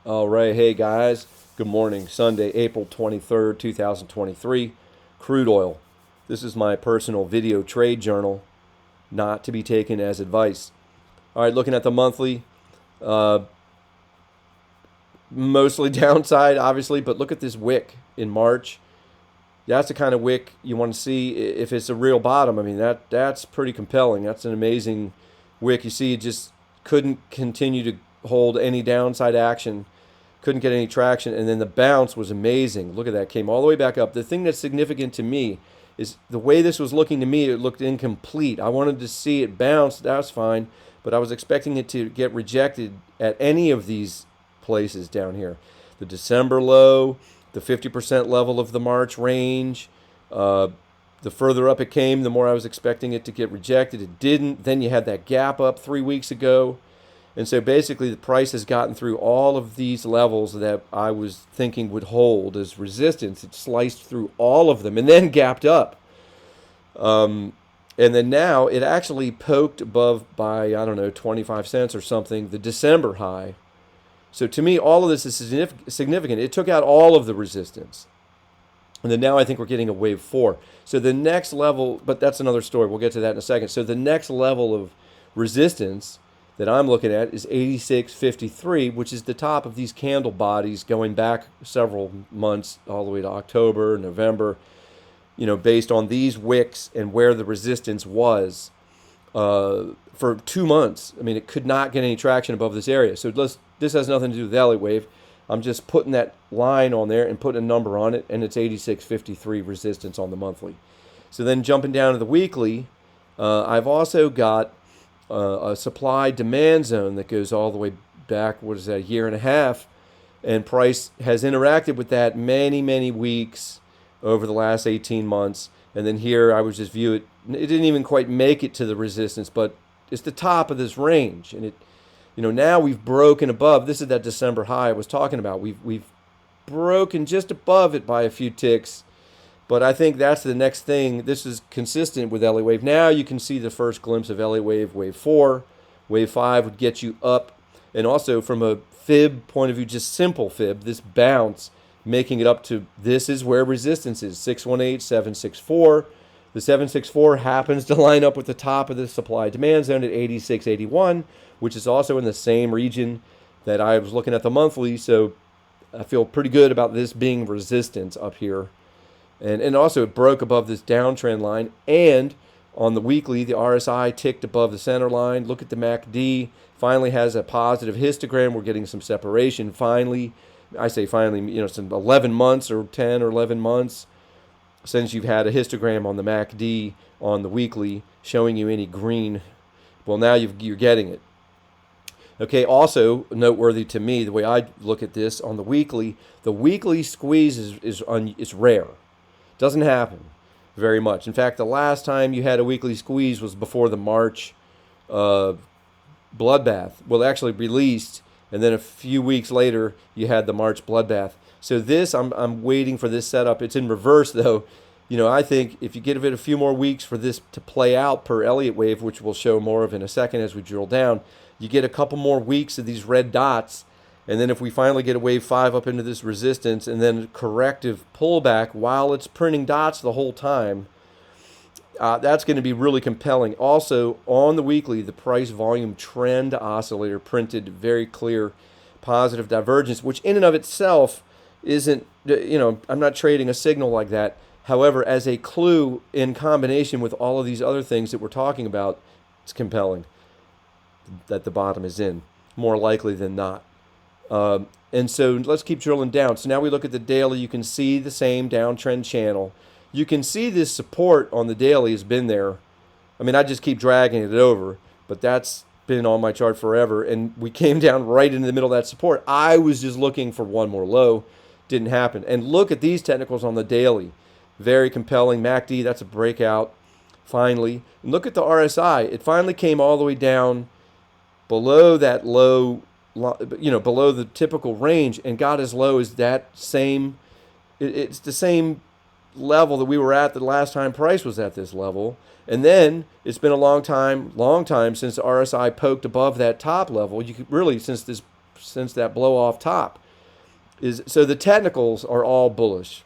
All right, hey guys, good morning. Sunday, April 23rd, 2023. Crude oil. This is my personal video trade journal, not to be taken as advice. All right, looking at the monthly, uh, mostly downside, obviously, but look at this wick in March. That's the kind of wick you want to see if it's a real bottom. I mean, that's pretty compelling. That's an amazing wick. You see, it just couldn't continue to hold any downside action, couldn't get any traction, and then the bounce was amazing. Look at that, came all the way back up. The thing that's significant to me is the way this was looking to me, it looked incomplete. I wanted to see it bounce, that's fine, but I was expecting it to get rejected at any of these places down here. The December low, the 50% level of the March range. The further up it came, the more I was expecting it to get rejected. It didn't. Then you had that gap up 3 weeks ago. And so basically, the price has gotten through all of these levels that I was thinking would hold as resistance. It sliced through all of them and then gapped up. And then now it actually poked above by, I don't know, 25 cents or something, the December high. So to me, all of this is significant. It took out all of the resistance. And then now I think we're getting a wave four. So the next level, but that's another story. We'll get to that in a second. So the next level of resistance that I'm looking at is 86.53, which is the top of these candle bodies going back several months, all the way to October, November, based on these wicks and where the resistance was for 2 months. I mean, it could not get any traction above this area. So this has nothing to do with the Elliott wave. I'm just putting that line on there and putting a number on it, and it's 86.53 resistance on the monthly. So then jumping down to the weekly, I've also got a supply-demand zone that goes all the way back, what is that, a year and a half, and price has interacted with that many, many weeks over the last 18 months. And then here I would just view it. It didn't even quite make it to the resistance, but it's the top of this range, and now we've broken above. This is that December high I was talking about. We've broken just above it by a few ticks, but I think that's the next thing. This is consistent with Elliott wave. Now you can see the first glimpse of Elliott wave, wave 4. Wave 5 would get you up, and also from a fib point of view, just simple fib, this bounce, making it up to, this is where resistance is, 618, 764. The 764 happens to line up with the top of the supply-demand zone at 86.81, which is also in the same region that I was looking at the monthly. So I feel pretty good about this being resistance up here. And also it broke above this downtrend line. And on the weekly, the RSI ticked above the center line. Look at the MACD. Finally has a positive histogram. We're getting some separation. Finally, I say finally, some 11 months or 10 or 11 months since you've had a histogram on the MACD on the weekly showing you any green. Well, now you're getting it. Okay, also noteworthy to me, the way I look at this on the weekly squeeze is rare. Doesn't happen very much. In fact, the last time you had a weekly squeeze was before the March bloodbath. Well, actually released, and then a few weeks later you had the March bloodbath. So this, I'm waiting for this setup. It's in reverse though. I think if you give it a few more weeks for this to play out per Elliott wave, which we'll show more of in a second as we drill down, you get a couple more weeks of these red dots, and then if we finally get a wave 5 up into this resistance and then corrective pullback while it's printing dots the whole time, that's going to be really compelling. Also, on the weekly, the price volume trend oscillator printed very clear positive divergence, which in and of itself isn't, I'm not trading a signal like that. However, as a clue in combination with all of these other things that we're talking about, it's compelling that the bottom is in, more likely than not. And so let's keep drilling down. So now we look at the daily. You can see the same downtrend channel. You can see this support on the daily has been there. I mean, I just keep dragging it over, but that's been on my chart forever. And we came down right into the middle of that support. I was just looking for one more low. Didn't happen. And look at these technicals on the daily. Very compelling. MACD, that's a breakout, finally. And look at the RSI. It finally came all the way down below that low, below the typical range, and got as low as that same, it's the same level that we were at the last time price was at this level. And then it's been a long time since the RSI poked above that top level. You could really, since this since that blow off top. So the technicals are all bullish.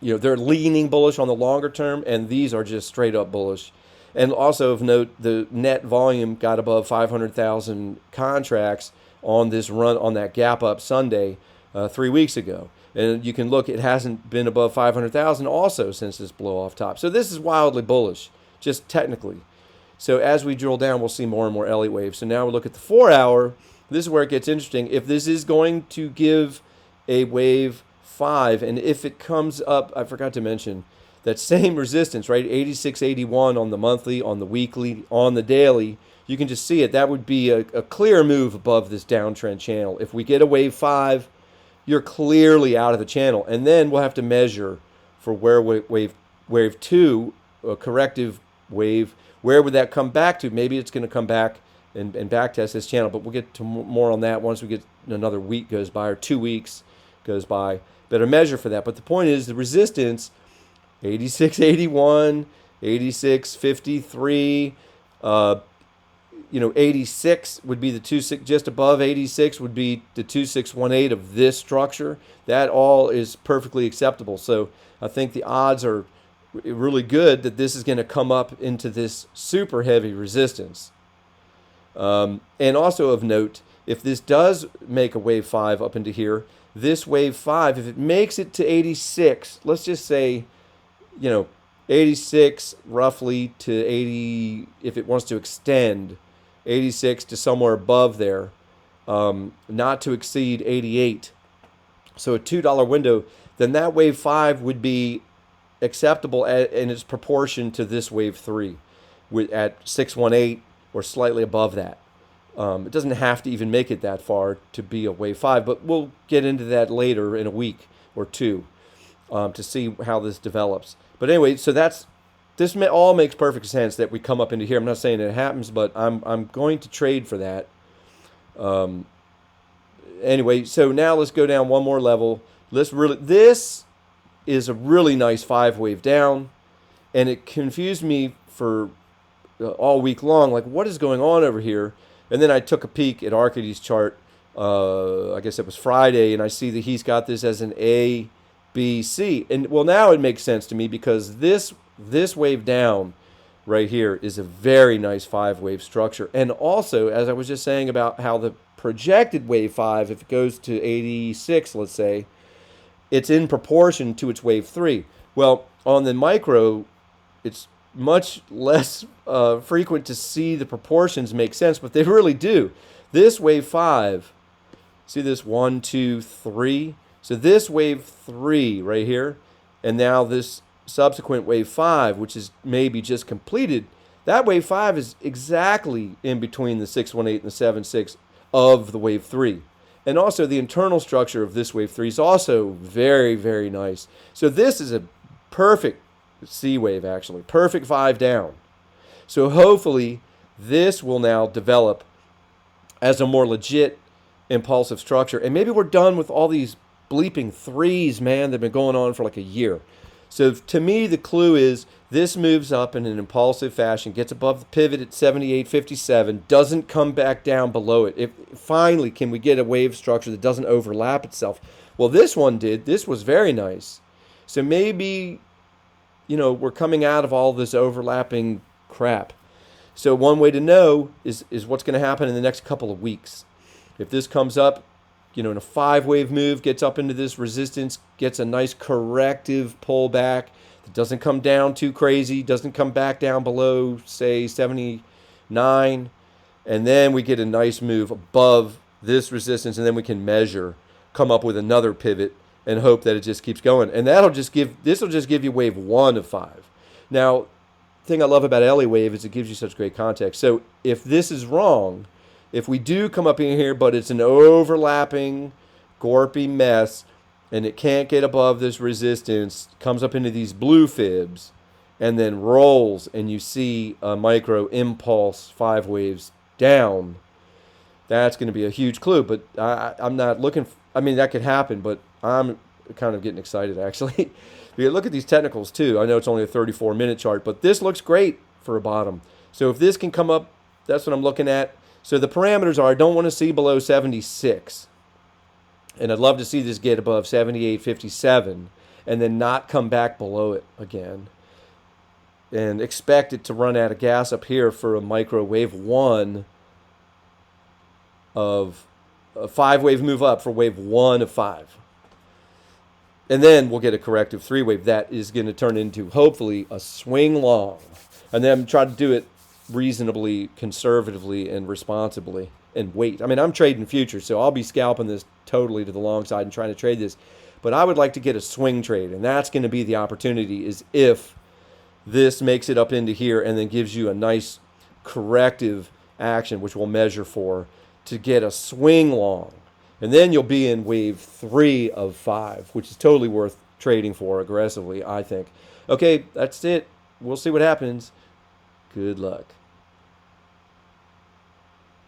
They're leaning bullish on the longer term, and these are just straight up bullish. And also of note, the net volume got above 500,000 contracts on this run on that gap up Sunday 3 weeks ago. And you can look, it hasn't been above 500,000 also since this blow off top. So this is wildly bullish, just technically. So as we drill down, we'll see more and more Elliott waves. So now we look at the 4 hour. This is where it gets interesting. If this is going to give a wave 5, and if it comes up, I forgot to mention, that same resistance, right? 86.81 on the monthly, on the weekly, on the daily. You can just see it. That would be a clear move above this downtrend channel. If we get a wave 5, you're clearly out of the channel. And then we'll have to measure for where wave 2, a corrective wave, where would that come back to? Maybe it's going to come back and back test this channel, but we'll get to more on that once we get another week goes by or 2 weeks goes by. Better measure for that. But the point is the resistance, 86.81, 86.53, 86 would be the 26, just above 86 would be the 2618 of this structure. That all is perfectly acceptable. So I think the odds are really good that this is going to come up into this super heavy resistance. And also of note, if this does make a wave 5 up into here, this wave 5, if it makes it to 86, let's just say, 86 roughly to 80, if it wants to extend, 86 to somewhere above there, not to exceed 88. So a $2 window, then that wave 5 would be acceptable in its proportion to this wave 3 at 618 or slightly above that. It doesn't have to even make it that far to be a wave 5, but we'll get into that later in a week or two to see how this develops. But anyway, so this all makes perfect sense that we come up into here. I'm not saying it happens, but I'm going to trade for that. Anyway, so now let's go down one more level. This is a really nice 5 wave down, and it confused me for all week long. Like, what is going on over here? And then I took a peek at Arcady's chart. I guess it was Friday, and I see that he's got this as an A, B, C. And well, now it makes sense to me because this wave down right here is a very nice 5 wave structure. And also, as I was just saying about how the projected wave 5, if it goes to 86, let's say, it's in proportion to its wave 3. Well, on the micro, it's much less frequent to see the proportions make sense, but they really do. This wave 5, see this 1, 2, 3? So this wave 3 right here, and now this subsequent wave 5, which is maybe just completed, that wave 5 is exactly in between the 618 and the 76 of the wave 3. And also the internal structure of this wave 3 is also very, very nice. So this is a perfect C wave, actually. Perfect 5 down. So hopefully this will now develop as a more legit impulsive structure. And maybe we're done with all these bleeping 3s, man, that have been going on for like a year. So to me, the clue is this moves up in an impulsive fashion, gets above the pivot at 78.57, doesn't come back down below it. Finally, can we get a wave structure that doesn't overlap itself? Well, this one did. This was very nice. So maybe, we're coming out of all this overlapping crap. So one way to know is what's going to happen in the next couple of weeks. If this comes up, in a 5 wave move, gets up into this resistance, gets a nice corrective pullback, it doesn't come down too crazy, doesn't come back down below, say, 79, and then we get a nice move above this resistance, and then we can come up with another pivot and hope that it just keeps going. And this will just give you wave 1 of 5. Now, the thing I love about Elliott wave is it gives you such great context. So if this is wrong, if we do come up in here, but it's an overlapping, gorpy mess, and it can't get above this resistance, comes up into these blue fibs, and then rolls, and you see a micro impulse 5 waves down, that's going to be a huge clue. But I'm not looking, that could happen, but I'm kind of getting excited, actually. You look at these technicals, too. I know it's only a 34-minute chart, but this looks great for a bottom. So if this can come up, that's what I'm looking at. So the parameters are, I don't want to see below 76. And I'd love to see this get above 78.57 and then not come back below it again. And expect it to run out of gas up here for a microwave 1 of a 5-wave move up for wave 1 of 5. And then we'll get a corrective 3-wave that is going to turn into, hopefully, a swing long. And then try to do it reasonably, conservatively, and responsibly, and wait. I mean, I'm trading futures, so I'll be scalping this totally to the long side and trying to trade this. But I would like to get a swing trade, and that's going to be the opportunity, is if this makes it up into here and then gives you a nice corrective action, which we'll measure for, to get a swing long. And then you'll be in wave 3 of 5, which is totally worth trading for aggressively, I think. Okay, that's it. We'll see what happens. Good luck.